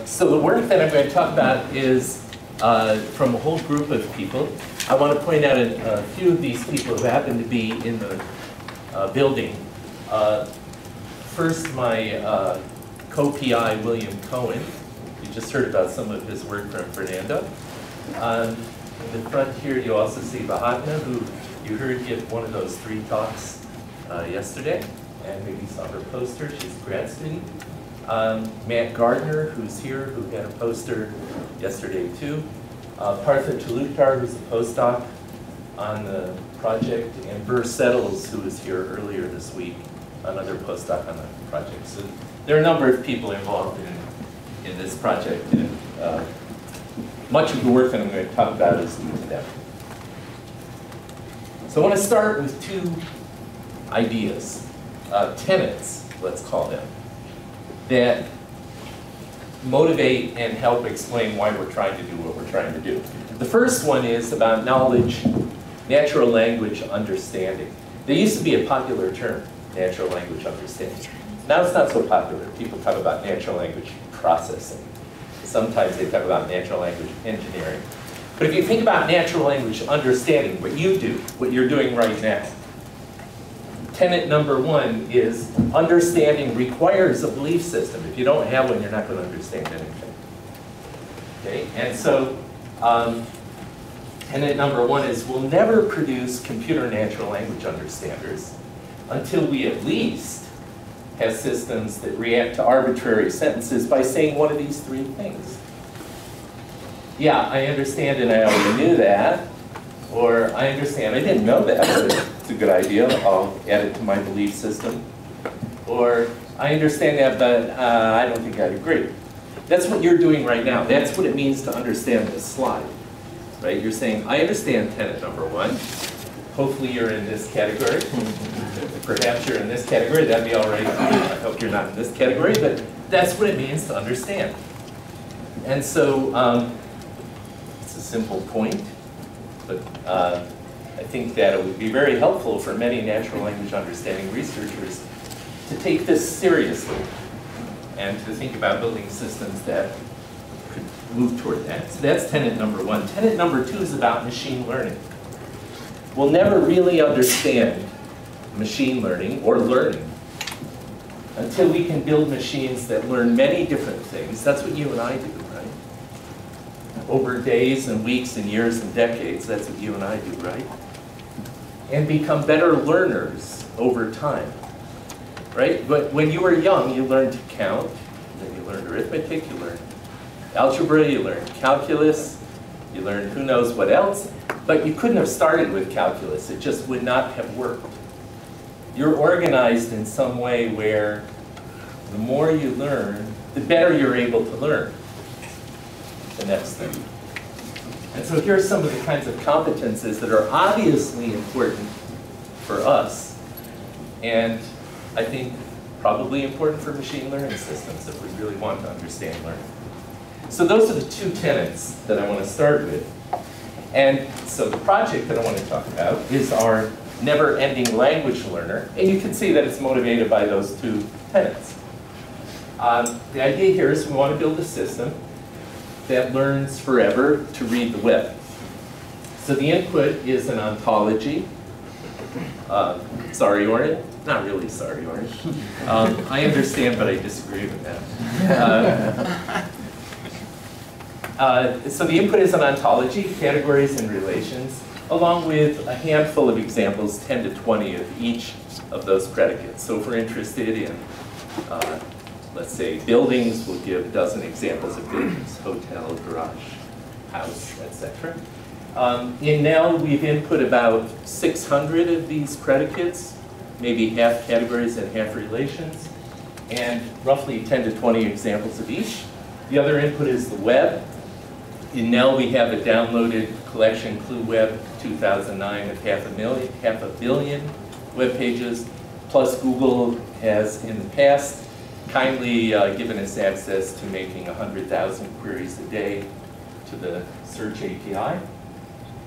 So the work that I'm going to talk about is from a whole group of people. I want to point out a few of these people who happen to be in the building. First, my co-PI, William Cohen. You just heard about some of his work from Fernando. In the front here, you also see Vahatna, who you heard give one of those 3 talks yesterday, and maybe saw her poster. She's a grad student. Matt Gardner, who's here, who had a poster yesterday too. Partha Chalukar, who's a postdoc on the project, and Burr Settles, who was here earlier this week, another postdoc on the project. So there are a number of people involved in this project, and much of the work that I'm going to talk about is due to them. So I want to start with 2 ideas, tenets, let's call them, that motivate and help explain why we're trying to do what we're trying to do. The first one is about knowledge, natural language understanding. There used to be a popular term, natural language understanding. Now it's not so popular. People talk about natural language processing. Sometimes they talk about natural language engineering. But if you think about natural language understanding, what you do, what you're doing right now, tenet number 1 is understanding requires a belief system. If you don't have one, you're not going to understand anything. Okay? And so tenet number 1 is we'll never produce computer natural language understanders until we at least have systems that react to arbitrary sentences by saying one of these 3 things. Yeah, I understand and I already knew that. Or I understand, I didn't know that, but it's a good idea, I'll add it to my belief system. Or I understand that, but I don't think I'd agree. That's what you're doing right now. That's what it means to understand this slide. Right? You're saying, I understand tenet number 1. Hopefully you're in this category. Perhaps you're in this category, that'd be all right. I hope you're not in this category, but that's what it means to understand. And so it's a simple point. But I think that it would be very helpful for many natural language understanding researchers to take this seriously and to think about building systems that could move toward that. So that's tenet number 1. Tenet number 2 is about machine learning. We'll never really understand machine learning or learning until we can build machines that learn many different things. That's what you and I do. Over days and weeks and years and decades, that's what you and I do, right? And become better learners over time, right? But when you were young, you learned to count, then you learned arithmetic, you learned algebra, you learned calculus, you learned who knows what else, but you couldn't have started with calculus. It just would not have worked. You're organized in some way where the more you learn, the better you're able to learn the next thing. And so here are some of the kinds of competences that are obviously important for us, and I think probably important for machine learning systems if we really want to understand learning. So those are the 2 tenets that I want to start with. And so the project that I want to talk about is our Never-Ending Language Learner, and you can see that it's motivated by those 2 tenets. The idea here is we want to build a system that learns forever to read the web. So the input is an ontology. Sorry, Oren. Not really sorry, Oren. I understand, but I disagree with that. So the input is an ontology, categories and relations, along with a handful of examples, 10 to 20 of each of those predicates. So if we're interested in let's say buildings, we'll give a dozen examples of buildings: hotel, garage, house, etc. In NELL, we've input about 600 of these predicates, maybe half categories and half relations, and roughly 10 to 20 examples of each. The other input is the web. In NELL, we have a downloaded collection, ClueWeb 2009, of half a billion web pages, plus Google has in the past kindly given us access to making 100,000 queries a day to the search API.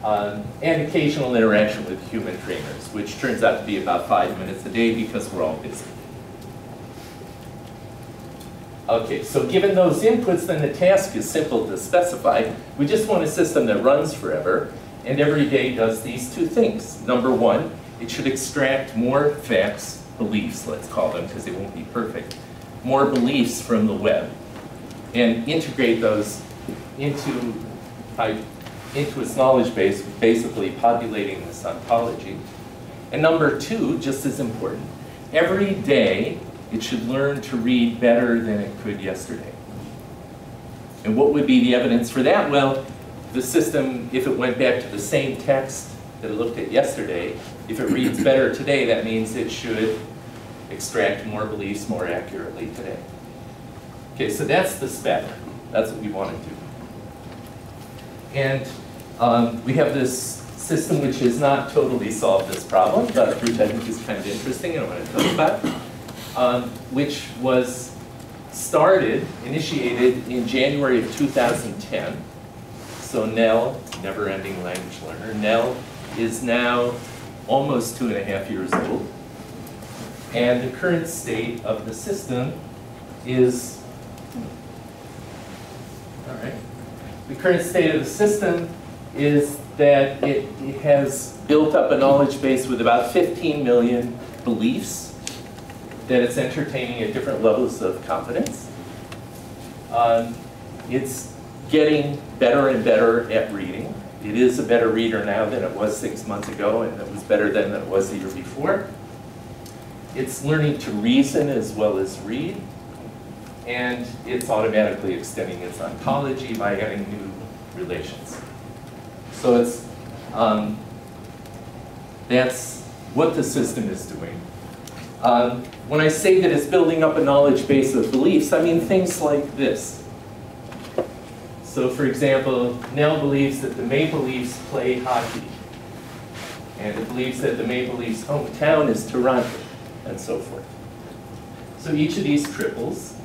And occasional interaction with human trainers, which turns out to be about 5 minutes a day because we're all busy. Okay, so given those inputs, then the task is simple to specify. We just want a system that runs forever and every day does these two things. Number one, it should extract more facts, beliefs, let's call them, because they won't be perfect, more beliefs from the web and integrate those into its knowledge base, basically populating this ontology. And number two, just as important, every day it should learn to read better than it could yesterday. And what would be the evidence for that? Well, the system, if it went back to the same text that it looked at yesterday, if it reads better today, that means it should extract more beliefs more accurately today. Okay, so that's the spec. That's what we want to do. And we have this system which has not totally solved this problem, but which I think is kind of interesting and I want to talk about, which was initiated in January of 2010. So NELL, Neverending Language Learner, NELL is now almost 2.5 years old. And the current state of the system is, all right, the current state of the system is that it has built up a knowledge base with about 15 million beliefs that it's entertaining at different levels of confidence. It's getting better and better at reading. It is a better reader now than it was 6 months ago, and it was better than it was the year before. It's learning to reason as well as read, and it's automatically extending its ontology by adding new relations. So it's, that's what the system is doing. When I say that it's building up a knowledge base of beliefs, I mean things like this. So for example, NELL believes that the Maple Leafs play hockey. And it believes that the Maple Leafs' hometown is Toronto, and so forth. So each of these triples,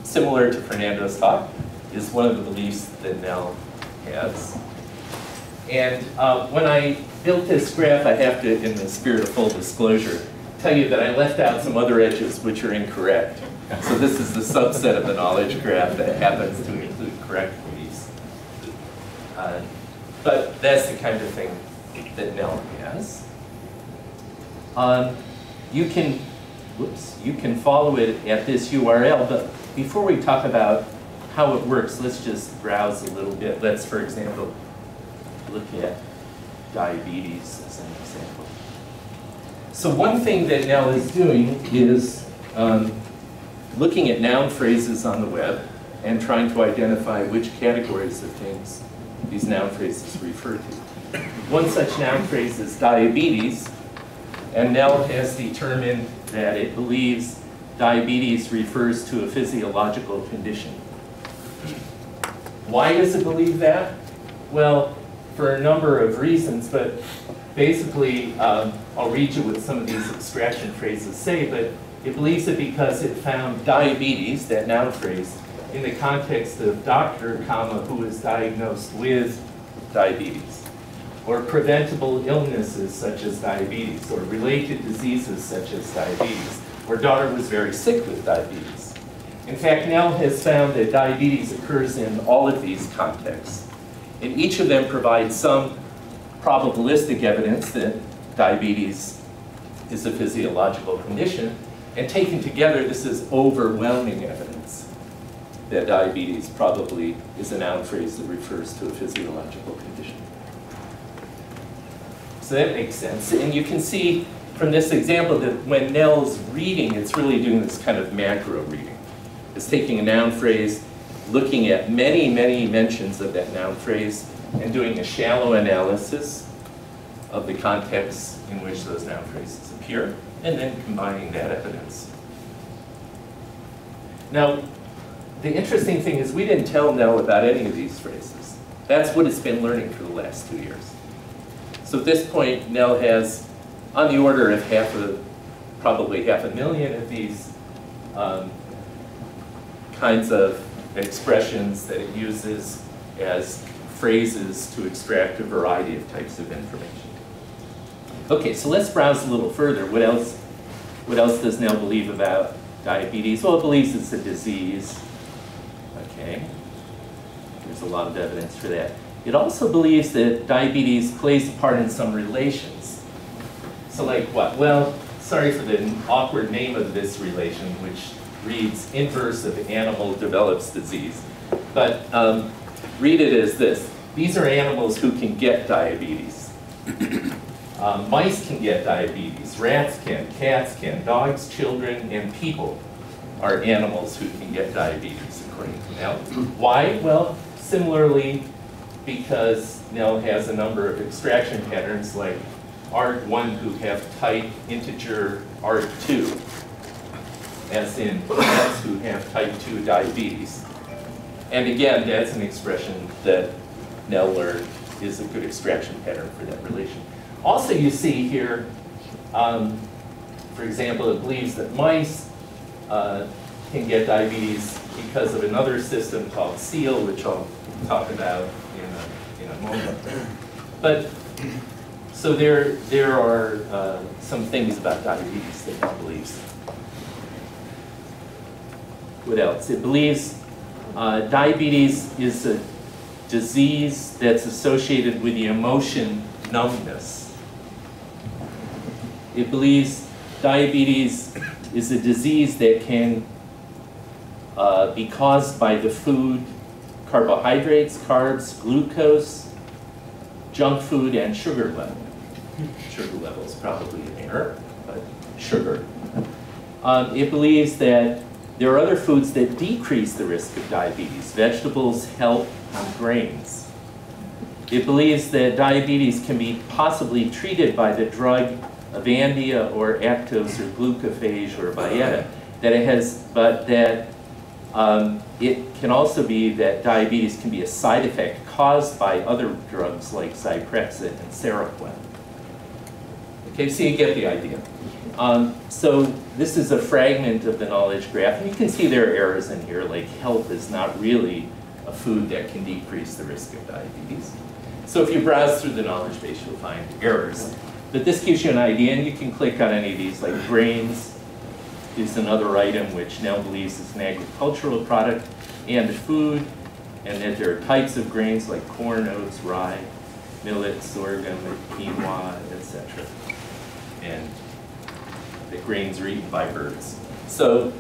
similar to Fernando's talk, is one of the beliefs that NELL has. And when I built this graph, I have to, in the spirit of full disclosure, tell you that I left out some other edges which are incorrect. So this is the subset of the knowledge graph that happens to include correct beliefs. But that's the kind of thing that NELL has. You can follow it at this URL, but before we talk about how it works, let's just browse a little bit. Let's, for example, look at diabetes as an example. So one thing that NELL is doing is looking at noun phrases on the web and trying to identify which categories of things these noun phrases refer to. One such noun phrase is diabetes, and NELL has determined that it believes diabetes refers to a physiological condition. Why does it believe that? Well, for a number of reasons, but basically, I'll read you what some of these abstraction phrases say, but it believes it because it found diabetes, that noun phrase, in the context of doctor, comma, who is diagnosed with diabetes, or preventable illnesses such as diabetes, or related diseases such as diabetes, or daughter was very sick with diabetes. In fact, NELL has found that diabetes occurs in all of these contexts, and each of them provides some probabilistic evidence that diabetes is a physiological condition, and taken together, this is overwhelming evidence that diabetes probably is a noun phrase that refers to a physiological condition. So that makes sense. And you can see from this example that when NELL's reading, it's really doing this kind of macro reading. It's taking a noun phrase, looking at many, many mentions of that noun phrase, and doing a shallow analysis of the context in which those noun phrases appear, and then combining that evidence. Now, the interesting thing is we didn't tell NELL about any of these phrases. That's what it's been learning for the last 2 years. So at this point, NELL has on the order of probably half a million of these kinds of expressions that it uses as phrases to extract a variety of types of information. Okay, so let's browse a little further. What else does NELL believe about diabetes? Well, it believes it's a disease. Okay. There's a lot of evidence for that. It also believes that diabetes plays a part in some relations. So like what? Well, sorry for the awkward name of this relation, which reads inverse of animal develops disease. But read it as this. These are animals who can get diabetes. Mice can get diabetes. Rats can. Cats can. Dogs, children, and people are animals who can get diabetes, according to NELL. Why? Well, similarly, because NELL has a number of extraction patterns like ARG1 who have type integer ARG2, as in cats who have type 2 diabetes. And again, that's an expression that NELL learned is a good extraction pattern for that relation. Also, you see here, for example, it believes that mice can get diabetes because of another system called SEAL, which I'll talk about in a moment. But so there are some things about diabetes that it believes. What else? It believes diabetes is a disease that's associated with the emotion numbness. It believes diabetes is a disease that can be caused by the food carbohydrates, carbs, glucose, junk food, and sugar level. Sugar level is probably an error, but sugar. It believes that there are other foods that decrease the risk of diabetes. Vegetables help, and grains. It believes that diabetes can be possibly treated by the drug Avandia or Actos or glucophage or Byetta. That it has, but that it can also be that diabetes can be a side effect caused by other drugs like Zyprexa and Seroquel. Okay, so you get the idea. So this is a fragment of the knowledge graph, and you can see there are errors in here, like help is not really a food that can decrease the risk of diabetes. So if you browse through the knowledge base, you'll find errors. But this gives you an idea, and you can click on any of these, like grains is another item which NELL believes is an agricultural product and food, and that there are types of grains like corn, oats, rye, millet, sorghum, quinoa, etc. And that grains are eaten by birds. So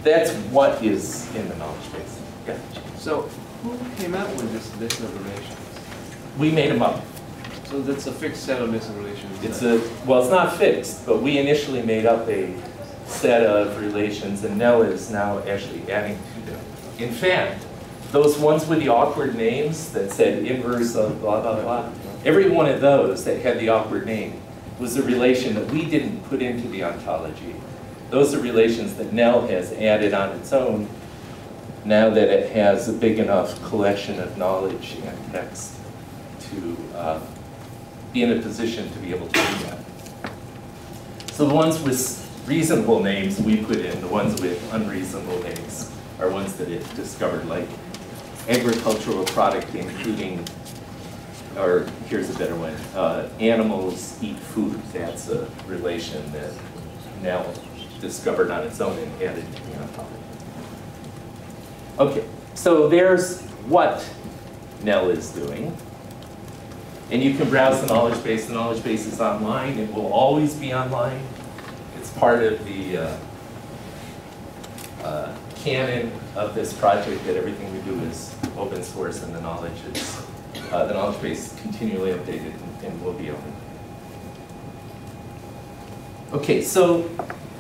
that's what is in the knowledge base. Yeah. So who came up with this list of relations? We made them up. So that's a fixed set of list of relations? Well, it's not fixed, but we initially made up a set of relations, and NELL is now actually adding to them. In fact, those ones with the awkward names that said inverse of blah, blah, blah, every one of those that had the awkward name was a relation that we didn't put into the ontology. Those are relations that NELL has added on its own now that it has a big enough collection of knowledge and text to be in a position to be able to do that. So the ones with reasonable names we put in, the ones with unreasonable names are ones that it discovered, like agricultural product including, or here's a better one, animals eat food. That's a relation that NELL discovered on its own and added to the ontology. Okay, so there's what NELL is doing. And you can browse the knowledge base. The knowledge base is online. It will always be online. It's part of the canon of this project that everything we do is open source, and the knowledge base is continually updated and will be open. Okay, so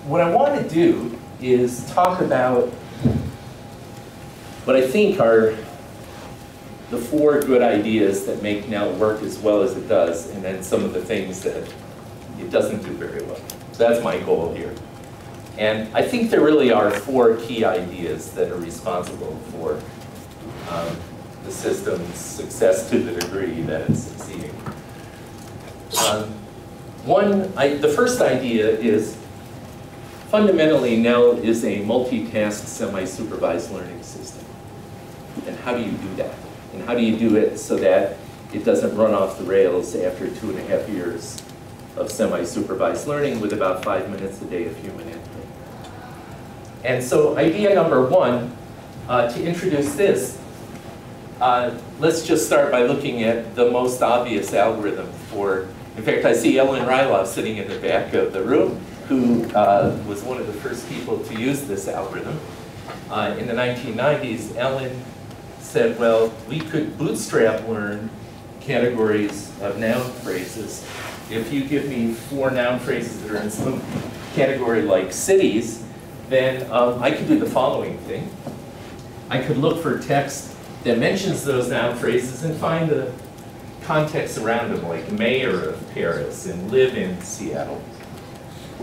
what I want to do is talk about what I think are the 4 good ideas that make NELL work as well as it does, and then some of the things that it doesn't do very well. So that's my goal here. And I think there really are 4 key ideas that are responsible for the system's success to the degree that it's succeeding. The first idea is, fundamentally, NELL is a multicast semi-supervised learning system. And how do you do that? And how do you do it so that it doesn't run off the rails after 2.5 years of semi-supervised learning with about 5 minutes a day of human input? And so idea number one, to introduce this, let's just start by looking at the most obvious algorithm for, in fact, I see Ellen Ryloff sitting in the back of the room, who was one of the first people to use this algorithm. In the 1990s, Ellen said, well, we could bootstrap learn categories of noun phrases. If you give me 4 noun phrases that are in some category like cities, then I could do the following thing. I could look for text that mentions those noun phrases and find the context around them, like mayor of Paris and live in Seattle.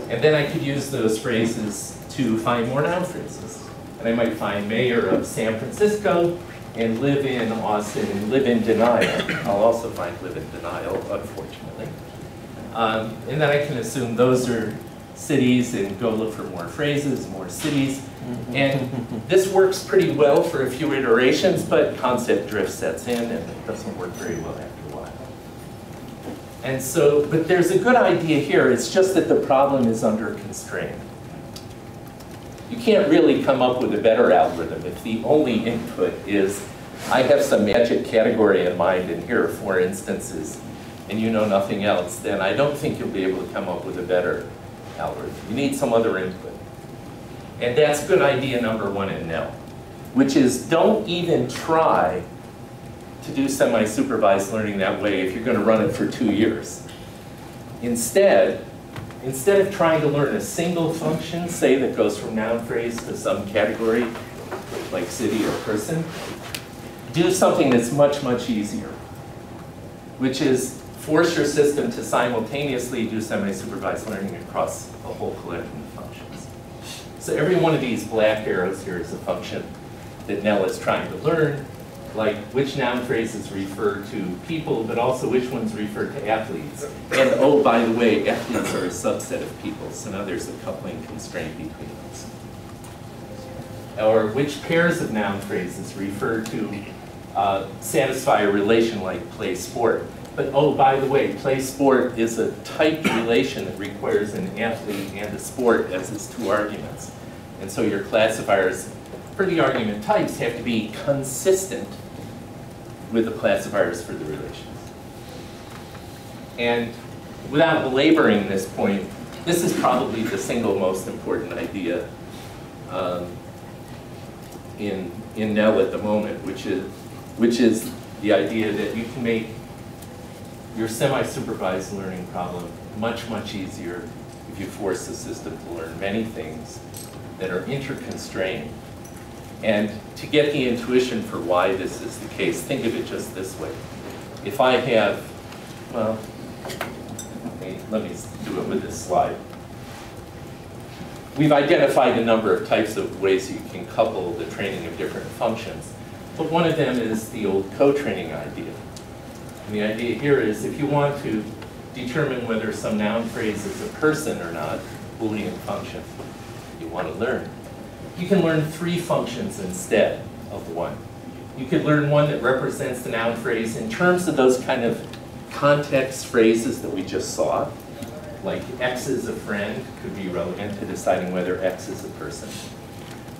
And then I could use those phrases to find more noun phrases. And I might find mayor of San Francisco and live in Austin and live in denial. I'll also find live in denial, unfortunately. And then I can assume those are cities and go look for more phrases, more cities. And this works pretty well for a few iterations, but concept drift sets in and it doesn't work very well after a while. And so, but there's a good idea here, it's just that the problem is under constraint. You can't really come up with a better algorithm if the only input is, I have some magic category in mind and here are 4 instances, and you know nothing else, then I don't think you'll be able to come up with a better algorithm. You need some other input. And that's good idea number 1 in NELL, which is don't even try to do semi-supervised learning that way if you're going to run it for 2 years. Instead of trying to learn a single function, say that goes from noun phrase to some category, like city or person, do something that's much, much easier, which is force your system to simultaneously do semi-supervised learning across a whole collection of functions. So every one of these black arrows here is a function that NELL is trying to learn, like which noun phrases refer to people, but also which ones refer to athletes. And oh, by the way, athletes are a subset of people, so now there's a coupling constraint between those. Or which pairs of noun phrases refer to satisfy a relation like play sport. But oh, by the way, play sport is a typed relation that requires an athlete and a sport as its 2 arguments. And so your classifiers for the argument types have to be consistent with the classifiers for the relations. And without belaboring this point, this is probably the single most important idea in NELL at the moment, which is the idea that you can make your semi-supervised learning problem much, much easier if you force the system to learn many things that are interconstrained. And to get the intuition for why this is the case, think of it just this way. If I have, well, let me do it with this slide. We've identified a number of types of ways you can couple the training of different functions. But one of them is the old co-training idea. And the idea here is if you want to determine whether some noun phrase is a person or not, Boolean function you want to learn, you can learn 3 functions instead of 1. You could learn one that represents the noun phrase in terms of those kind of context phrases that we just saw, like X is a friend could be relevant to deciding whether X is a person.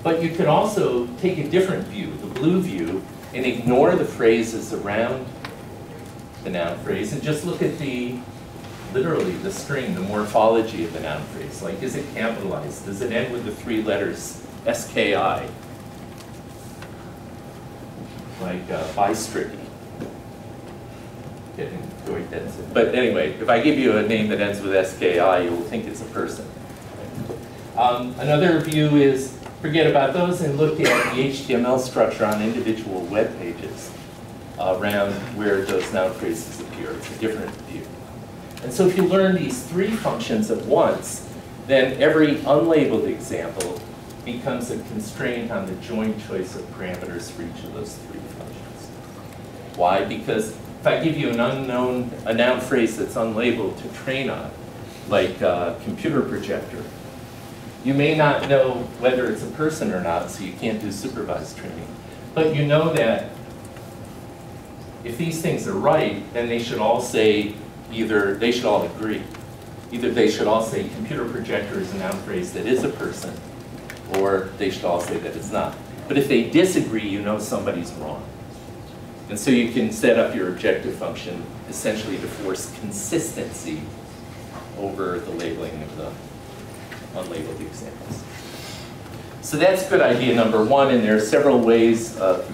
But you could also take a different view, the blue view, and ignore the phrases around the noun phrase and just look at literally the string, the morphology of the noun phrase. Like, is it capitalized? Does it end with the 3 letters SKI? Like bistricky. But anyway, if I give you a name that ends with SKI, you will think it's a person. Another view is forget about those and look at the HTML structure on individual web pages around where those noun phrases appear. It's a different view. And so if you learn these 3 functions at once, then every unlabeled example becomes a constraint on the joint choice of parameters for each of those 3 functions. Why? Because if I give you a noun phrase that's unlabeled to train on, like computer projector, you may not know whether it's a person or not, so you can't do supervised training. But you know that if these things are right, then they should all say they should all agree. Either they should all say computer projector is a noun phrase that is a person, or they should all say that it's not. But if they disagree, you know somebody's wrong. And so you can set up your objective function essentially to force consistency over the labeling of the unlabeled examples. So that's good idea number one, and there are several ways of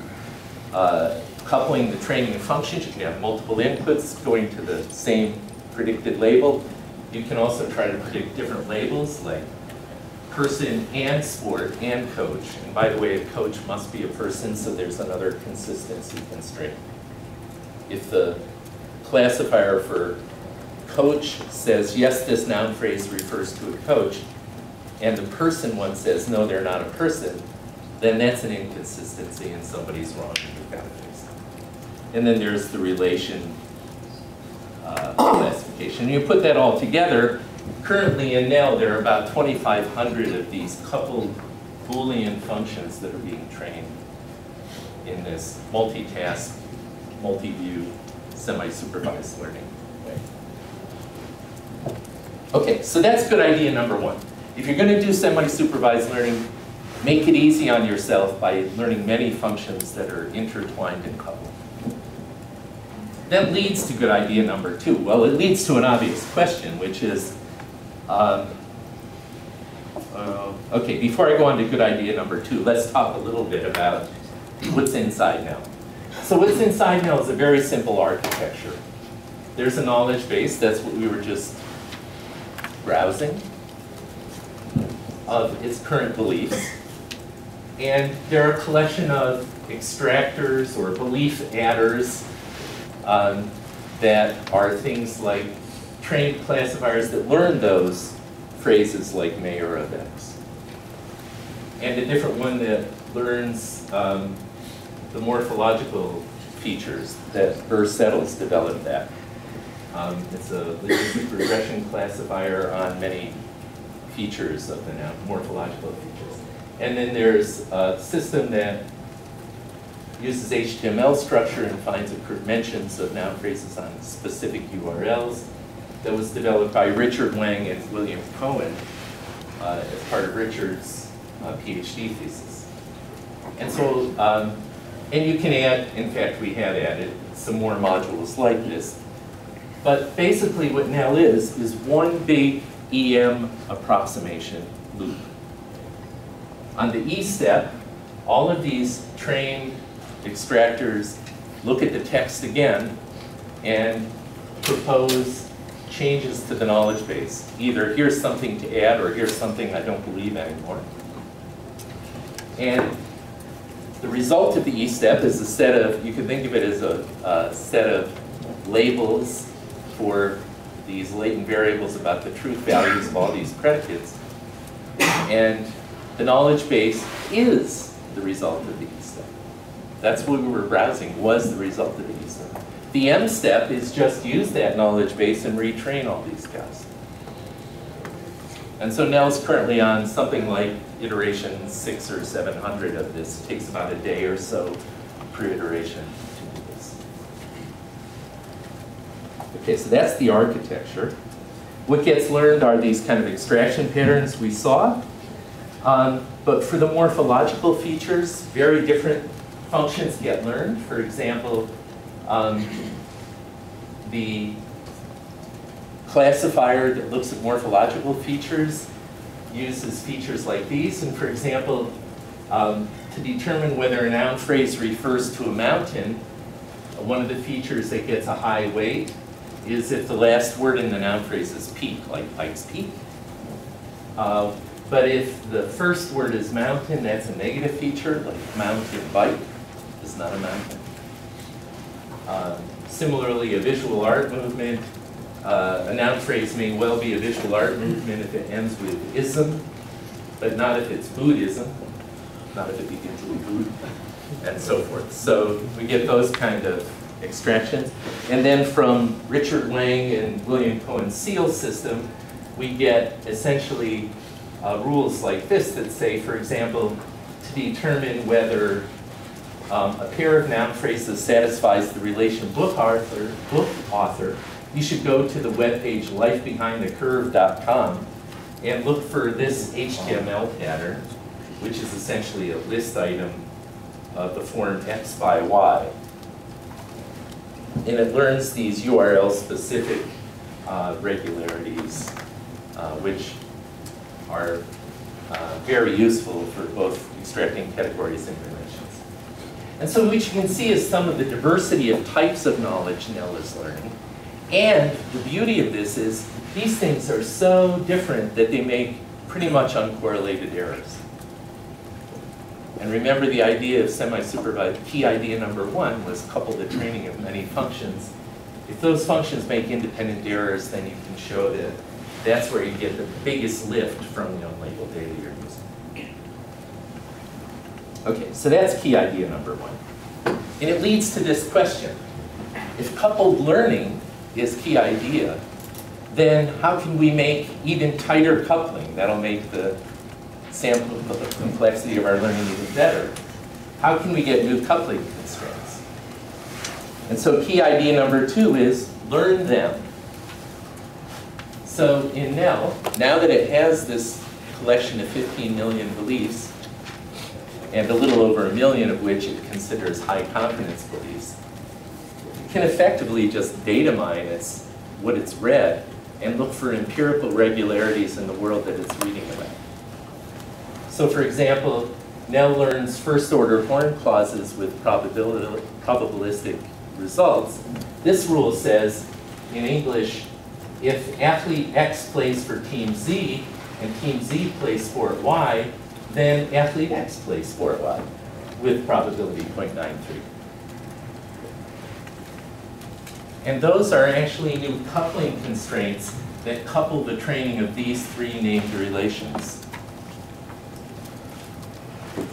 coupling the training and functions. You can have multiple inputs going to the same predicted label. You can also try to predict different labels like person and sport and coach. And by the way, a coach must be a person, so there's another consistency constraint. If the classifier for coach says, yes, this noun phrase refers to a coach, and the person one says, no, they're not a person, then that's an inconsistency and somebody's wrong and you've got to fix it. And then there's the relation classification. You put that all together, currently in NELL there are about 2,500 of these coupled Boolean functions that are being trained in this multitask, multi-view, semi-supervised learning way. Okay, so that's good idea number one. If you're going to do semi-supervised learning, make it easy on yourself by learning many functions that are intertwined and coupled. That leads to good idea number two. Well, it leads to an obvious question, which is, okay, before I go on to good idea number two, let's talk a little bit about what's inside NELL. So what's inside NELL is a very simple architecture. There's a knowledge base, that's what we were just browsing, of its current beliefs. And there are a collection of extractors or belief adders that are things like trained classifiers that learn those phrases like may or of X. And a different one that learns the morphological features that Burr Settles developed that. It's a linguistic regression classifier on many features of the noun, morphological features. And then there's a system that uses HTML structure and finds mentions of noun phrases on specific URLs that was developed by Richard Wang and William Cohen as part of Richard's PhD thesis. And so, and you can add, in fact we had added some more modules like this. But basically what NELL is one big EM approximation loop. On the E step, all of these trained extractors look at the text again and propose changes to the knowledge base. Either here's something to add or here's something I don't believe anymore. And the result of the E step is a set of, you can think of it as a set of labels for these latent variables about the truth values of all these predicates. And the knowledge base is the result of the E step. That's what we were browsing, was the result of the E step. The M step is just use that knowledge base and retrain all these guys. And so NELL's currently on something like iteration 600 or 700 of this. It takes about a day or so per iteration to do this. Okay, so that's the architecture. What gets learned are these kind of extraction patterns we saw. But for the morphological features, very different functions get learned. For example, the classifier that looks at morphological features uses features like these. And for example, to determine whether a noun phrase refers to a mountain, one of the features that gets a high weight is if the last word in the noun phrase is peak, like Pikes Peak. But if the first word is mountain, that's a negative feature, like mountain bike is not a mountain. Similarly, a visual art movement, a noun phrase may well be a visual art movement if it ends with ism, but not if it's Buddhism, not if it begins with Buddha, and so forth. So we get those kind of extractions. And then from Richard Wang and William Cohen's SEAL system, we get essentially rules like this that say, for example, to determine whether a pair of noun phrases satisfies the relation book author, you should go to the webpage lifebehindthecurve.com and look for this HTML pattern. which is essentially a list item of the form x by y. And it learns these URL-specific regularities, which are very useful for both extracting categories and dimensions. And so what you can see is some of the diversity of types of knowledge NELL is learning. And the beauty of this is these things are so different that they make pretty much uncorrelated errors. And remember the idea of semi-supervised, key idea number 1 was couple the training of many functions. If those functions make independent errors, then you can show that that's where you get the biggest lift from the unlabeled data you're using. Okay, so that's key idea number 1. And it leads to this question. If coupled learning is key idea, then how can we make even tighter coupling? That'll make the sample complexity of our learning even better. How can we get new coupling constraints? And so key idea number 2 is learn them. So in NELL, now that it has this collection of 15 million beliefs, and a little over 1 million of which it considers high confidence beliefs, it can effectively just data mine what it's read and look for empirical regularities in the world that it's reading about. So for example, NELL learns first order horn clauses with probabilistic results. This rule says in English, if athlete X plays for team Z and team Z plays sport Y, then athlete X plays sport Y with probability 0.93. And those are actually new coupling constraints that couple the training of these 3 named relations.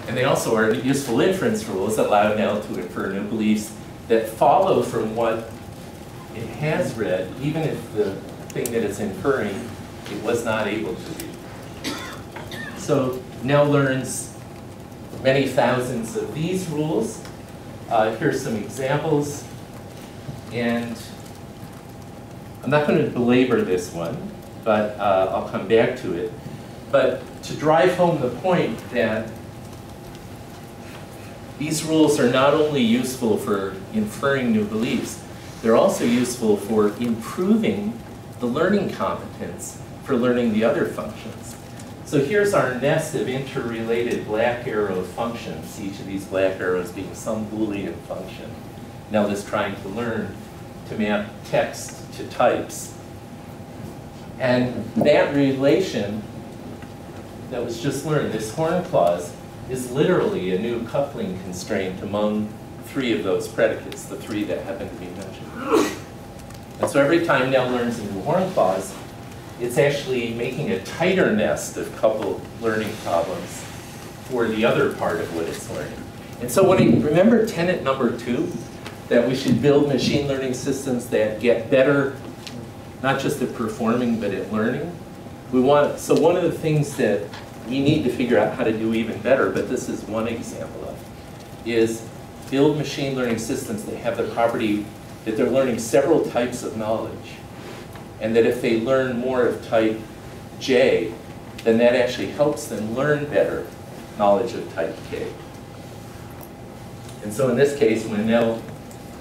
And they also are useful inference rules that allow NELL to infer new beliefs that follow from what it has read, even if the thing that it's inferring it was not able to read. So NELL learns many thousands of these rules. Here's some examples. And I'm not going to belabor this one, but I'll come back to it. But to drive home the point that these rules are not only useful for inferring new beliefs, they're also useful for improving the learning competence for learning the other functions. So here's our nest of interrelated black arrow functions, each of these black arrows being some Boolean function. NELL is trying to learn to map text to types. And that relation that was just learned, this horn clause, is literally a new coupling constraint among 3 of those predicates, the 3 that happen to be mentioned. And so every time NELL learns a new horn clause, it's actually making a tighter nest of coupled learning problems for the other part of what it's learning. And so remember tenet number 2, that we should build machine learning systems that get better, not just at performing, but at learning? So one of the things that we need to figure out how to do even better, but this is one example of, is build machine learning systems that have the property that they're learning several types of knowledge. And that if they learn more of type J, then that actually helps them learn better knowledge of type K. And so in this case, when now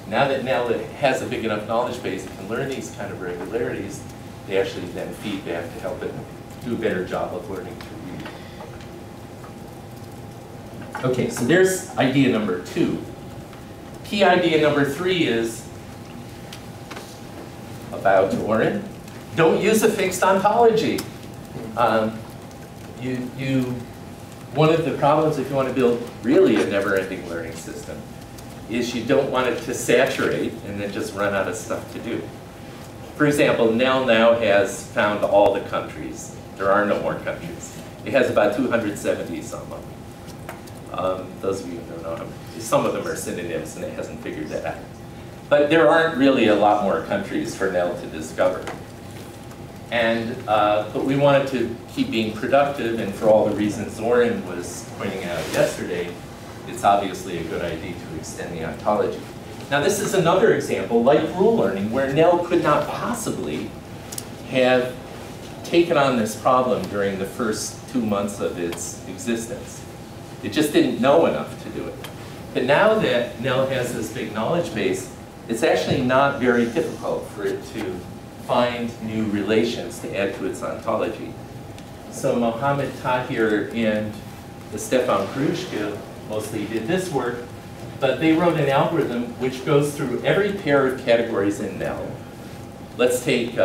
that NELL has a big enough knowledge base, it can learn these kind of regularities, they actually then feed back to help it do a better job of learning to read. Okay, so there's idea number 2. Key idea number 3 is about Orin. Don't use a fixed ontology. One of the problems if you want to build really a never-ending learning system is you don't want it to saturate and then just run out of stuff to do. For example, NELL now has found all the countries. There are no more countries. It has about 270 some of them. Those of you who don't know, some of them are synonyms and it hasn't figured that out. But there aren't really a lot more countries for NELL to discover. And, but we wanted to keep being productive, and for all the reasons Oren was pointing out yesterday, it's obviously a good idea to extend the ontology. Now this is another example, like rule learning, where NELL could not possibly have taken on this problem during the first 2 months of its existence. It just didn't know enough to do it. But now that NELL has this big knowledge base, it's actually not very difficult for it to find new relations to add to its ontology. So Mohammed Tahir and Stefan Grushka mostly did this work, but they wrote an algorithm which goes through every pair of categories in NELL. Let's take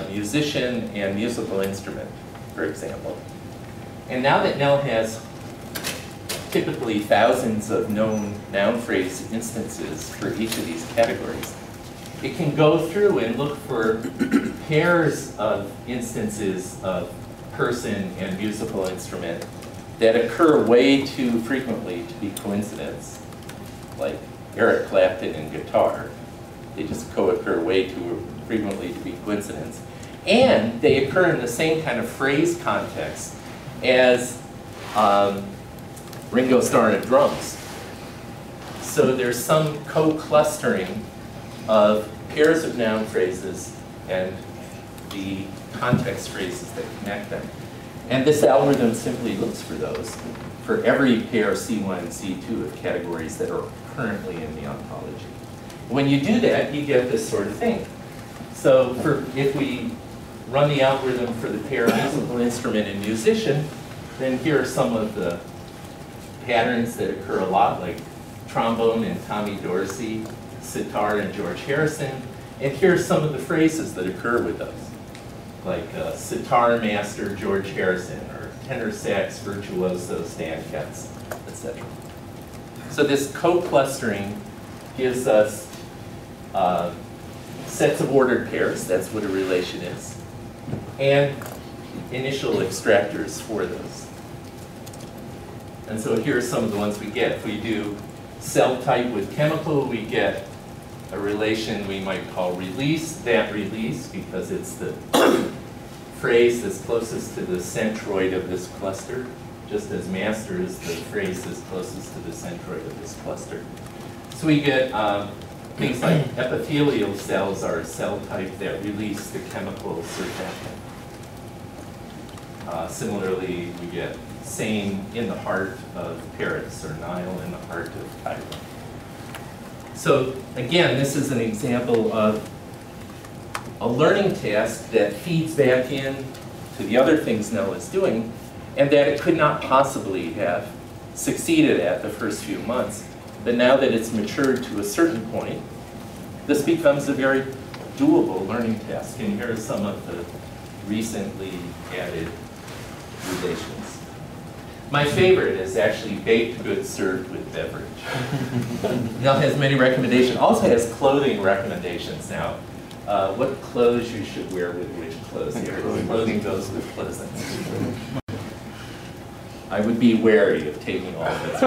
musician and musical instrument, for example. And now that NELL has typically thousands of known noun phrase instances for each of these categories, it can go through and look for pairs of instances of person and musical instrument that occur way too frequently to be coincidence, like Eric Clapton and guitar. They just co-occur way too frequently to be coincidence. And they occur in the same kind of phrase context as Ringo Starr and drums. So there's some co-clustering of pairs of noun phrases and the context phrases that connect them. And this algorithm simply looks for those for every pair C1 and C2 of categories that are currently in the ontology. When you do that, you get this sort of thing. So if we run the algorithm for the pair musical instrument and musician, then here are some of the patterns that occur a lot, like trombone and Tommy Dorsey, sitar and George Harrison, and here are some of the phrases that occur with those, like sitar master George Harrison, or tenor sax virtuoso Stan Getz, etc. So this co-clustering gives us sets of ordered pairs, that's what a relation is, and initial extractors for those. And so here are some of the ones we get. If we do cell type with chemical, we get a relation we might call release, that release, because it's the phrase that's closest to the centroid of this cluster, just as master is the phrase that's closest to the centroid of this cluster. So we get things like epithelial cells are a cell type that release the chemical surfactant. Similarly, we get same in the heart of Paris, or Nile in the heart of Cairo. So again, this is an example of a learning task that feeds back in to the other things NELL is doing, and that it could not possibly have succeeded at the first few months. But now that it's matured to a certain point, this becomes a very doable learning task. And here are some of the recently added relations. My favorite is actually baked goods served with beverage. NELL has many recommendations. Also has clothing recommendations now. What clothes you should wear with which clothes here. Clothing goes with clothing. I would be wary of taking all of it.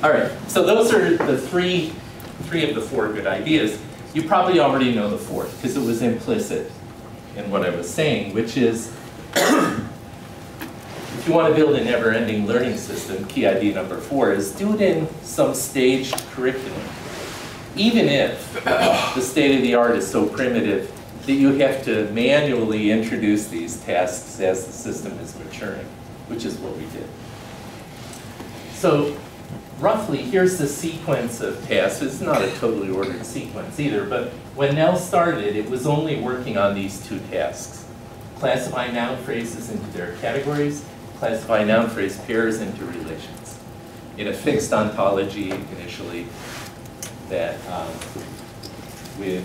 All right, so those are the three of the four good ideas. You probably already know the fourth, because it was implicit in what I was saying, which is if you want to build a never-ending learning system, key idea number 4 is do it in some staged curriculum. Even if the state of the art is so primitive that you have to manually introduce these tasks as the system is maturing, which is what we did. So roughly, here's the sequence of tasks. It's not a totally ordered sequence either, but when NELL started, it was only working on these 2 tasks. Classify noun phrases into their categories, classify noun phrase pairs into relations. In a fixed ontology initially that with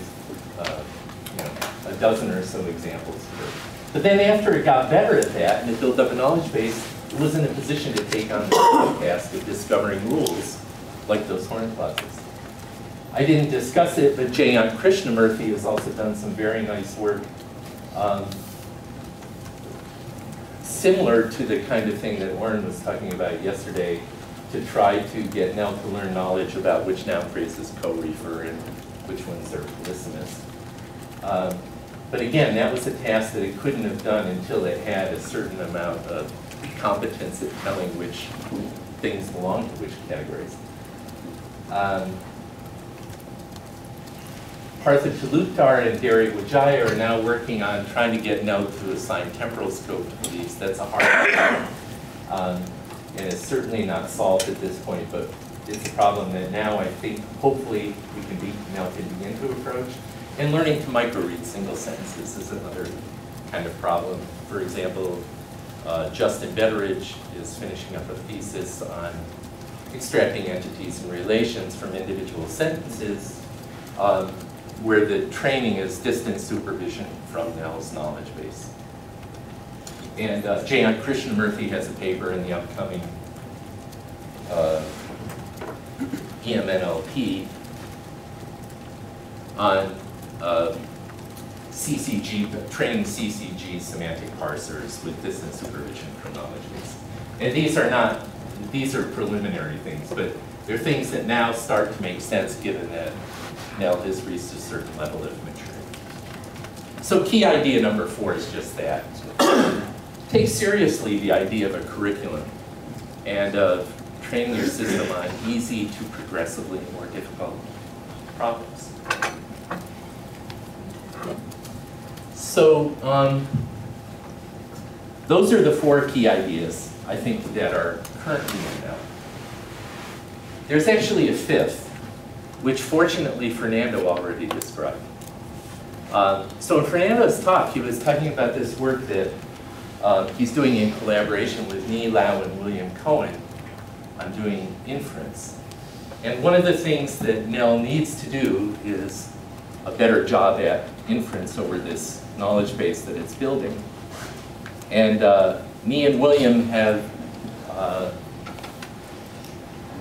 a dozen or so examples here. But then after it got better at that and it built up a knowledge base, it was in a position to take on the task of discovering rules like those horn clauses. I didn't discuss it, but Jayant Krishnamurthy has also done some very nice work similar to the kind of thing that Oren was talking about yesterday, to try to get NELL to learn knowledge about which noun phrases co-refer and which ones are polysemous. But again, that was a task that it couldn't have done until it had a certain amount of competence at telling which things belong to which categories. Partha Talukdar and Derek Wijaya are now working on trying to get NELL to assign temporal scope to these. That's a hard problem. And it's certainly not solved at this point, but it's a problem that now I think hopefully NELL can begin to approach. And learning to micro-read single sentences is another kind of problem. For example, Justin Betteridge is finishing up a thesis on extracting entities and relations from individual sentences, where the training is distance supervision from NELL's knowledge base. And J.I. Krishnamurthy has a paper in the upcoming EMNLP on CCG, training CCG semantic parsers with distance supervision from knowledge base. And these are preliminary things, but they're things that now start to make sense given that NELL has reached a certain level of maturity. So key idea number 4 is just that. Take seriously the idea of a curriculum and of training your system on easy to progressively more difficult problems. So those are the 4 key ideas, I think, that are currently in NELL. There's actually a 5th, which fortunately Fernando already described. So in Fernando's talk, he was talking about this work that he's doing in collaboration with Ni Lau and William Cohen on doing inference. And one of the things that NELL needs to do is a better job at inference over this knowledge base that it's building. And Ni and William have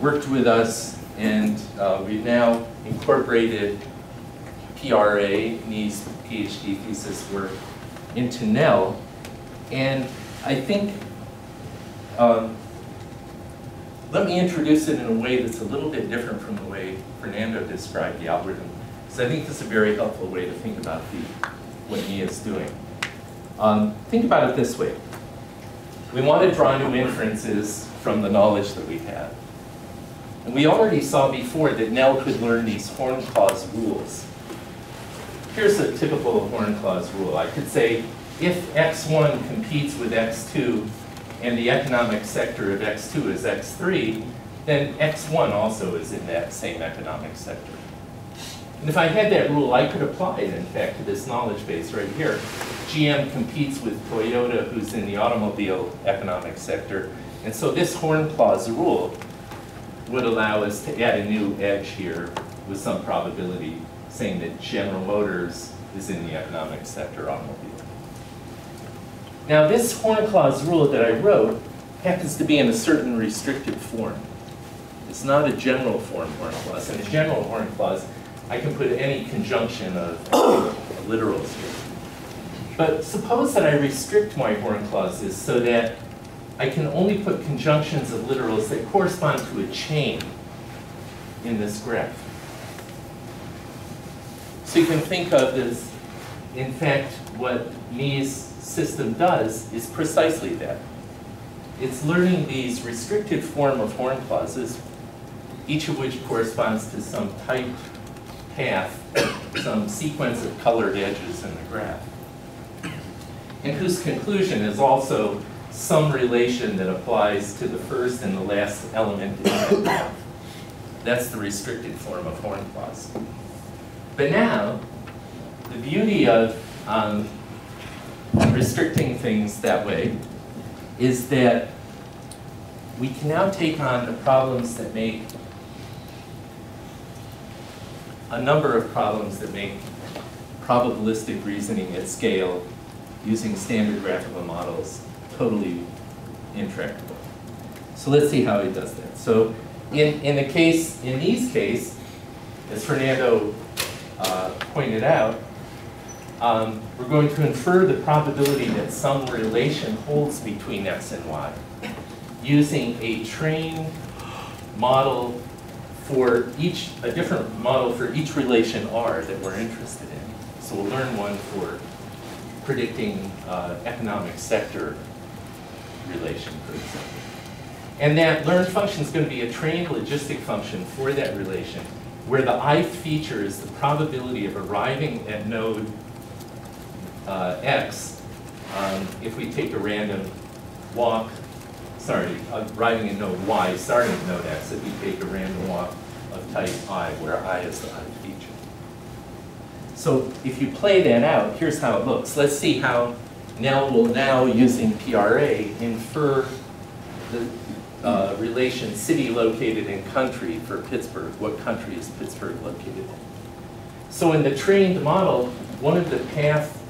worked with us, and we've now incorporated PRA, Ni's PhD thesis work, into NELL. And I think, let me introduce it in a way that's a little bit different from the way Fernando described the algorithm. So I think this is a very helpful way to think about what Ni is doing. Think about it this way. We want to draw new inferences from the knowledge that we have. And we already saw before that NELL could learn these horn clause rules. Here's a typical horn clause rule. I could say, if x1 competes with x2 and the economic sector of x2 is x3, then x1 also is in that same economic sector. And if I had that rule, I could apply it, in fact, to this knowledge base right here. GM competes with Toyota, who's in the automobile economic sector. And so this horn clause rule would allow us to add a new edge here with some probability, saying that General Motors is in the economic sector automobile. Now this horn clause rule that I wrote happens to be in a certain restricted form. It's not a general form horn clause. In a general horn clause, I can put any conjunction of literals here. But suppose that I restrict my horn clauses so that I can only put conjunctions of literals that correspond to a chain in this graph. So you can think of this, in fact, what Ni's system does is precisely that. It's learning these restricted form of horn clauses, each of which corresponds to some typed path, some sequence of colored edges in the graph, and whose conclusion is also some relation that applies to the first and the last element in the graph. That's the restricted form of horn clause. But now, the beauty of restricting things that way is that we can now take on the problems that make a number of problems that make probabilistic reasoning at scale using standard graphical models totally intractable. So let's see how he does that. So in Ni's case, as Fernando pointed out, we're going to infer the probability that some relation holds between x and y using a trained model for a different model for each relation R that we're interested in. So we'll learn one for predicting economic sector relation, for example. And that learned function is going to be a trained logistic function for that relation, where the ith feature is the probability of arriving at node x if we take a random walk sorry, arriving at node y, starting at node x, if we take a random walk of type I, where I is the odd feature. So if you play that out, here's how it looks. Let's see how NELL will now, using PRA, infer the relation city located in country for Pittsburgh. What country is Pittsburgh located in? So in the trained model, one of the path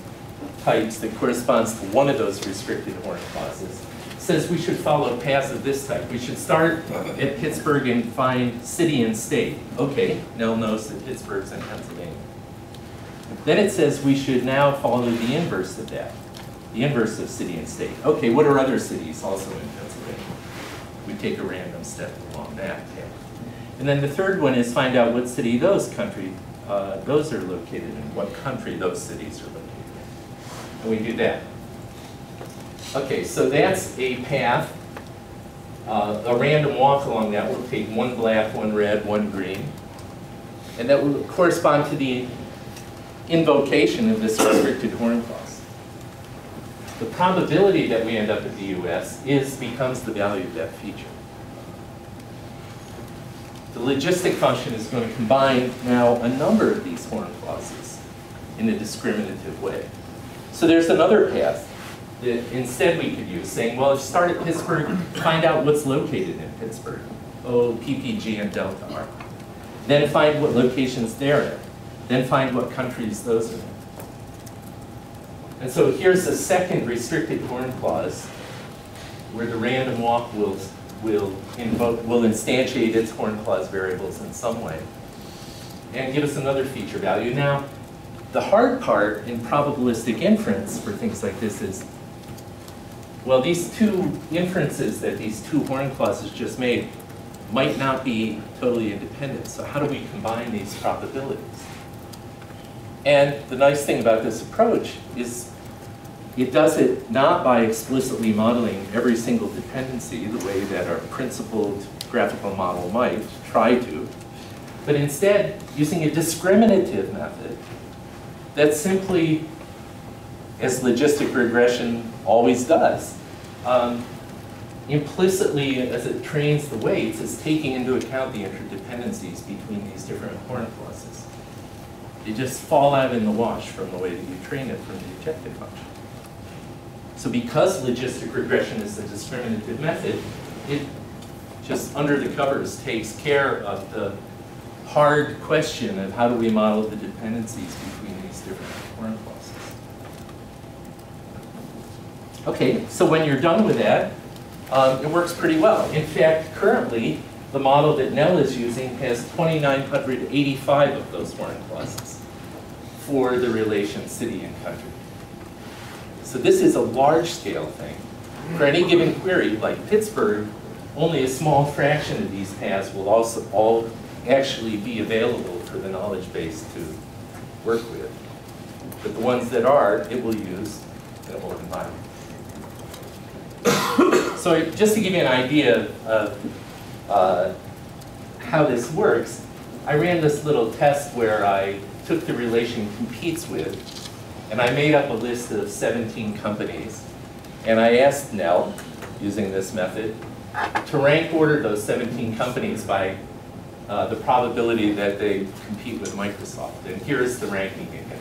types that corresponds to one of those restricted horn clauses says we should follow paths of this type. We should start at Pittsburgh and find city and state. Okay, NELL knows that Pittsburgh's in Pennsylvania. Then it says we should now follow the inverse of that, the inverse of city and state. Okay, what are other cities also in Pennsylvania? We take a random step along that path. And then the third one is find out what city those are located in, what country those cities are located in. And we do that. Okay, so that's a path. A random walk along that will take one black, one red, one green. And that will correspond to the invocation of this restricted horn clause. The probability that we end up at the US becomes the value of that feature. The logistic function is going to combine now a number of these horn clauses in a discriminative way. So there's another path that instead we could use, saying, well, start at Pittsburgh, find out what's located in Pittsburgh. Oh, PPG and Delta are. Then find what locations they're in. Then find what countries those are in. And so here's a second restricted horn clause where the random walk will instantiate its horn clause variables in some way and give us another feature value. Now, the hard part in probabilistic inference for things like this is, well, these two inferences that these two horn clauses just made might not be totally independent. So how do we combine these probabilities? And the nice thing about this approach is it does it not by explicitly modeling every single dependency the way that our principled graphical model might try to, but instead using a discriminative method that simply, as logistic regression always does, implicitly, as it trains the weights, is taking into account the interdependencies between these different horn clauses. They just fall out in the wash from the way that you train it from the objective function. So because logistic regression is a discriminative method, it just under the covers takes care of the hard question of how do we model the dependencies between these different horn clauses. Okay, so when you're done with that, it works pretty well. In fact, currently, the model that NELL is using has 2,985 of those horn clauses for the relation city and country. So this is a large-scale thing. For any given query, like Pittsburgh, only a small fraction of these paths will also all actually be available for the knowledge base to work with. But the ones that are, it will use in a whole environment. So just to give you an idea of how this works, I ran this little test where I took the relation competes with, and I made up a list of 17 companies. And I asked NELL, using this method, to rank order those 17 companies by the probability that they compete with Microsoft. And here is the ranking again.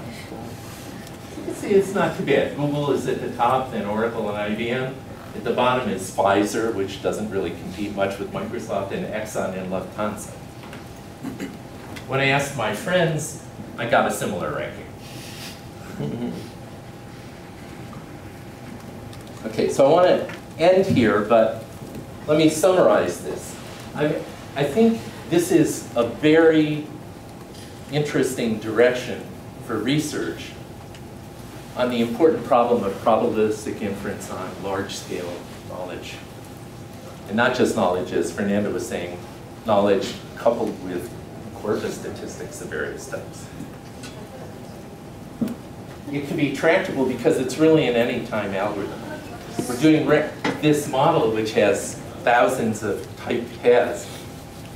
You can see it's not too bad. Google is at the top, then Oracle and IBM. At the bottom is Pfizer, which doesn't really compete much with Microsoft, and Exxon and Lufthansa. When I asked my friends, I got a similar ranking. Okay, so I want to end here, but let me summarize this. I think this is a very interesting direction for research on the important problem of probabilistic inference on large-scale knowledge. And not just knowledge, as Fernando was saying, knowledge coupled with corpus statistics of various types. It can be tractable because it's really an anytime algorithm. We're doing this model, which has thousands of typed paths.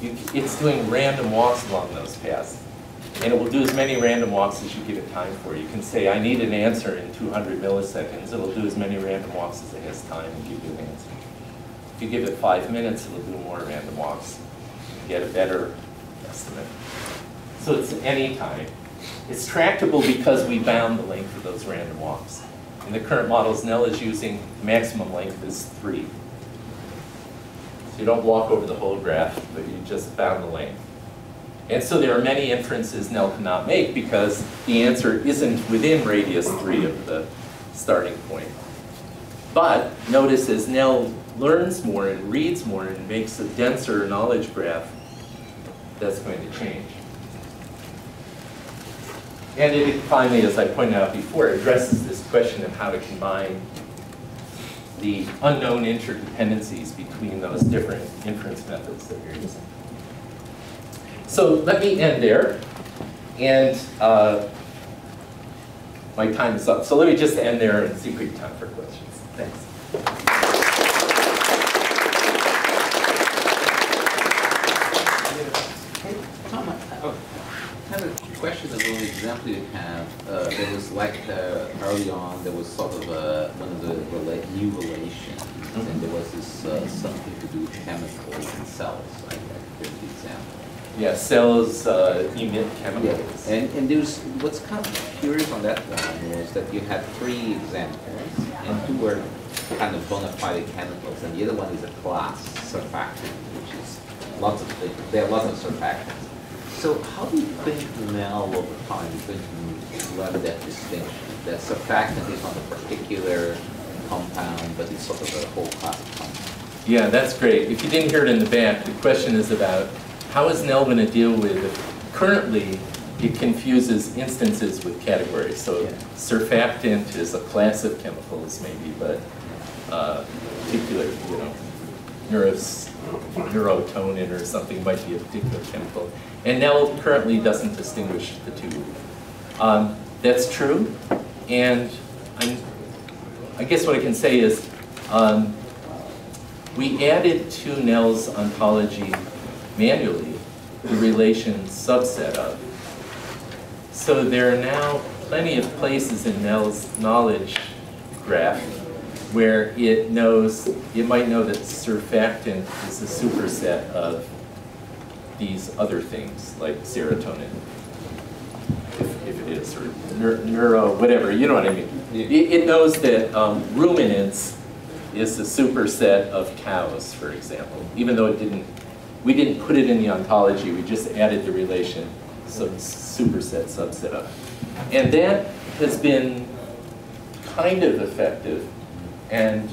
It's doing random walks along those paths. And it will do as many random walks as you give it time for. You can say, I need an answer in 200 milliseconds. It'll do as many random walks as it has time and give you an answer. If you give it 5 minutes, it'll do more random walks, get a better estimate. So it's any time. It's tractable because we bound the length of those random walks. In the current models, NELL is using maximum length is 3. So you don't walk over the whole graph, but you just bound the length. And so there are many inferences NELL cannot make because the answer isn't within radius 3 of the starting point. But notice as NELL learns more and reads more and makes a denser knowledge graph, that's going to change. And it finally, as I pointed out before, addresses this question of how to combine the unknown interdependencies between those different inference methods that you're using. So let me end there, and my time is up. So let me just end there and see if we have time for questions. Thanks. Tom, I have a question about the example you have. There was like early on, there was sort of one of the new relations, and there was this something to do with chemicals and cells. I heard the example. Yeah, cells emit chemicals. Yeah. And there's what's kind of curious on that one was that you had 3 examples, and 2 were kind of bona fide chemicals, and the other one is a class surfactant, which is lots of things. There are lots of surfactants. So how do you think NELL over time is going to learn that distinction? That surfactant is on a particular compound, but it's sort of a whole class of compounds. Yeah, that's great. If you didn't hear it in the back, the question is about how is NELL going to deal with it? Currently, it confuses instances with categories. So surfactant is a class of chemicals maybe, but particular, neurotonin or something might be a particular chemical. And NELL currently doesn't distinguish the two. That's true, and I guess what I can say is we added to NELL's ontology manually the relation subset of. So there are now plenty of places in NELL's knowledge graph where it might know that surfactant is a superset of these other things, like serotonin, if it is, or neuro, whatever, you know what I mean. It knows that ruminants is a superset of cows, for example, even though we didn't put it in the ontology, we just added the relation, so superset, subset of. And that has been kind of effective, and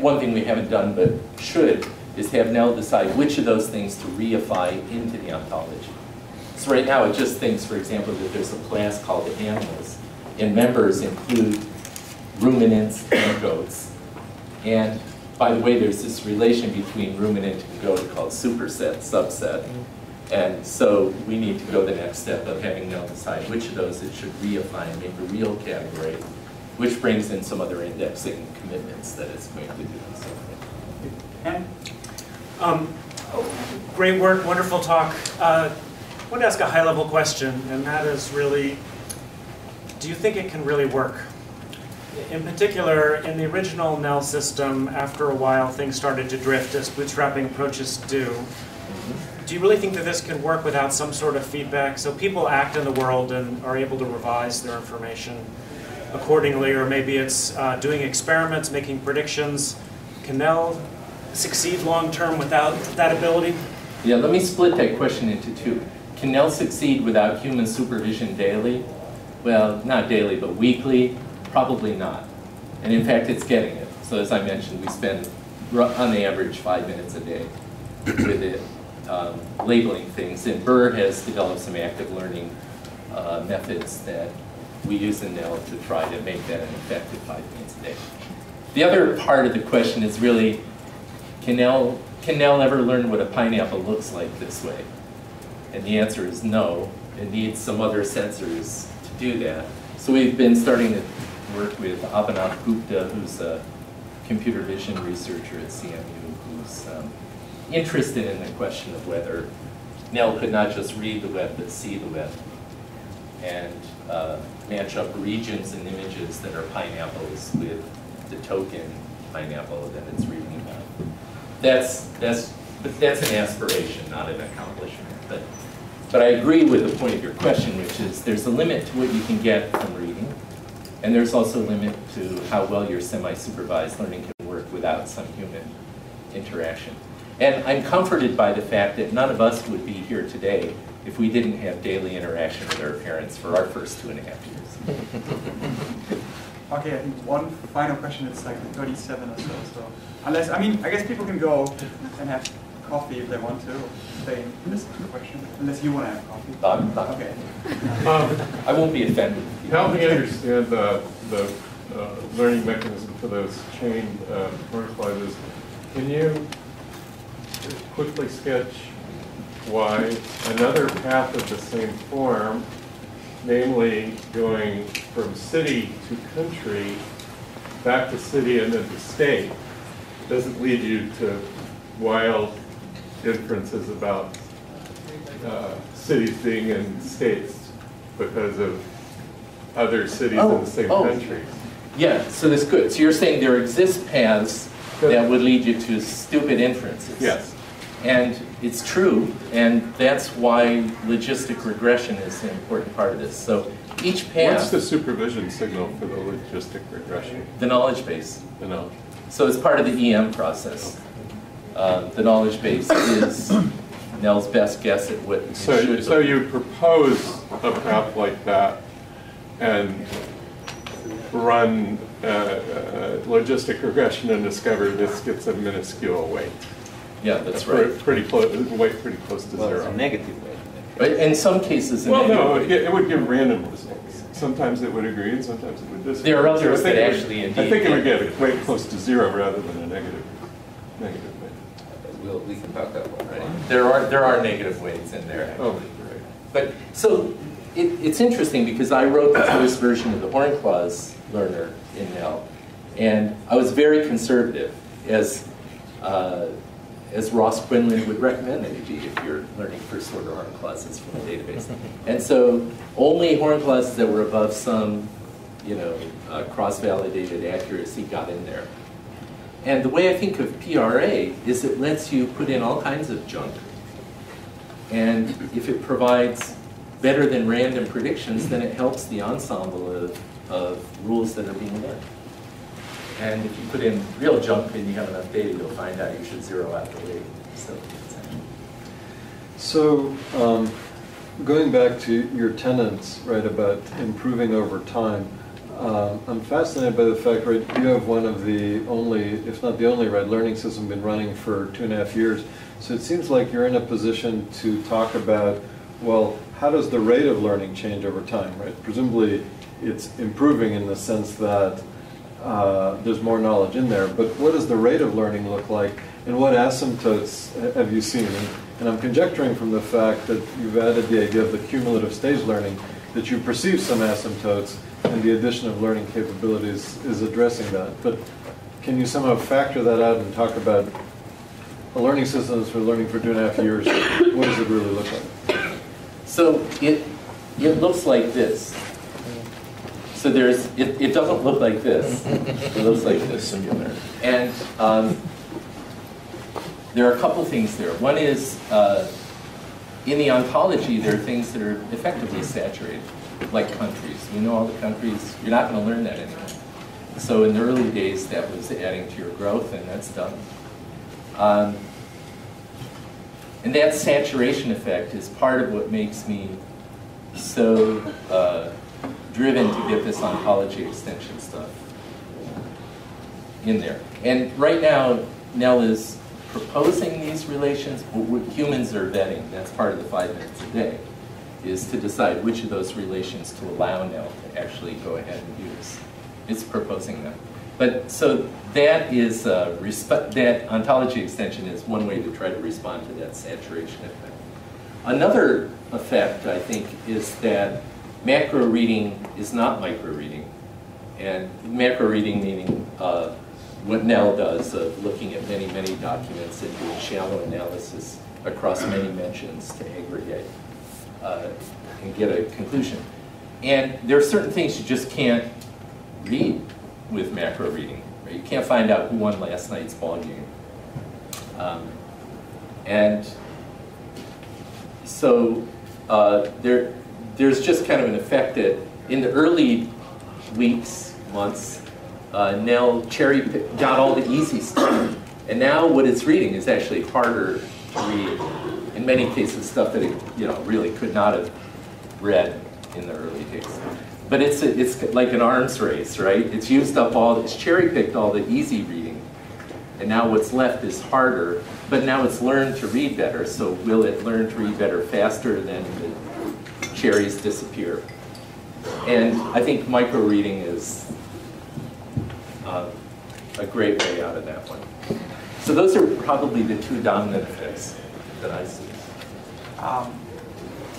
one thing we haven't done but should is have NELL decide which of those things to reify into the ontology. So right now it just thinks, for example, that there's a class called animals, and members include ruminants and goats. And by the way, there's this relation between ruminant and goat called superset, subset. And so we need to go the next step of having NELL decide which of those it should reify and make a real category, which brings in some other indexing commitments that it's going to do and so forth. Great work, wonderful talk. I want to ask a high-level question, and that is really, do you think it can really work? In particular, in the original NELL system, after a while, things started to drift, as bootstrapping approaches do. Do you really think that this can work without some sort of feedback? So people act in the world and are able to revise their information accordingly, or maybe it's doing experiments, making predictions. Can NELL succeed long-term without that ability? Yeah, let me split that question into 2. Can NELL succeed without human supervision daily? Well, not daily, but weekly? Probably not. And in fact, it's getting it. So as I mentioned, we spend, on the average, 5 minutes a day with it, labeling things. And Burr has developed some active learning methods that we use in NELL to try to make that an effective 5 minutes a day. The other part of the question is really, can NELL ever learn what a pineapple looks like this way? And the answer is no. It needs some other sensors to do that. So we've been starting to work with Abhinav Gupta, who's a computer vision researcher at CMU, who's interested in the question of whether NELL could not just read the web, but see the web, and match up regions and images that are pineapples with the token pineapple that it's reading about. That's an aspiration, not an accomplishment. But I agree with the point of your question, which is there's a limit to what you can get from reading, and there's also a limit to how well your semi-supervised learning can work without some human interaction. And I'm comforted by the fact that none of us would be here today if we didn't have daily interaction with our parents for our first 2.5 years. Okay, I think one final question. It's like 37 or so. So, unless, I mean, I guess people can go and have coffee if they want to, stay and listen to the question. Unless you want to have coffee. Okay. I won't be offended. Help me understand the learning mechanism for those chained word clauses. Can you quickly sketch why another path of the same form, namely going from city to country, back to city and then to state, doesn't lead you to wild inferences about cities being in states because of other cities in the same country? Yeah, so that's good. So you're saying there exist paths that would lead you to stupid inferences. Yes. And it's true, and that's why logistic regression is an important part of this. So each path... What's the supervision signal for the logistic regression? The knowledge base. The knowledge. So it's part of the EM process. The knowledge base is NELL's best guess at what it should be. So you propose a path like that and run logistic regression and discover this gets a minuscule weight. Yeah, that's right. Pretty close to Well, zero. it's a negative way. But in some cases, Well, no, it would give random results. Sometimes it would agree, and sometimes it would disagree. There are others So I that think actually I indeed. think it would get quite close to zero rather than a negative weight. We can talk that one, right? There are negative weights in there. Oh, Actually. right. But so it's interesting because I wrote the first version of the horn clause learner in NELL, and I was very conservative, as Ross Quinlan would recommend that you be if you're learning first order horn clauses from a database. And so only horn clauses that were above some, cross-validated accuracy got in there. And the way I think of PRA is it lets you put in all kinds of junk. And if it provides better than random predictions, then it helps the ensemble of rules that are being learned. And if you put in real junk and you have enough data, you'll find out you should zero out the weight. So going back to your tenets, right, about improving over time, I'm fascinated by the fact, right, you have one of the only, if not the only, right, learning system been running for 2.5 years. So it seems like you're in a position to talk about, well, how does the rate of learning change over time, right? Presumably it's improving in the sense that there's more knowledge in there, but what does the rate of learning look like, and what asymptotes have you seen? And I'm conjecturing from the fact that you've added the idea of the cumulative stage learning, that you perceive some asymptotes, and the addition of learning capabilities is addressing that. But can you somehow factor that out and talk about a learning system that's been learning for 2.5 years? What does it really look like? So it looks like this. So it doesn't look like this. It looks like this. And there are a couple things there. One is, in the ontology, there are things that are effectively saturated, like countries. We know all the countries. You're not going to learn that anymore. So in the early days, that was adding to your growth, and that's done. And that saturation effect is part of what makes me so driven to get this ontology extension stuff in there. And right now, NELL is proposing these relations, but what humans are vetting, that's part of the 5 minutes a day, is to decide which of those relations to allow NELL to actually go ahead and use. It's proposing them. But so that is, that ontology extension is one way to try to respond to that saturation effect. Another effect, I think, is that macro reading is not micro reading. And macro reading meaning what NELL does of looking at many, many documents and doing shallow analysis across many mentions to aggregate and get a conclusion. And there are certain things you just can't read with macro reading. Right? You can't find out who won last night's ball game And so there's just kind of an effect that in the early weeks, months, NELL got all the easy stuff. And now what it's reading is actually harder to read. In many cases, stuff that it really could not have read in the early days. But it's like an arms race, right? It's used up it's cherry-picked all the easy reading. And now what's left is harder, but now it's learned to read better. So will it learn to read better faster than the cherries disappear? And I think micro-reading is a great way out of that one. So those are probably the two dominant effects that I see.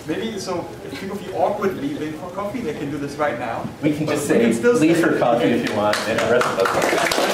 Maybe, so if people feel awkward leaving for coffee, they can do this right now. We can just We say, can still leave stay. for coffee if you want, and the rest of us.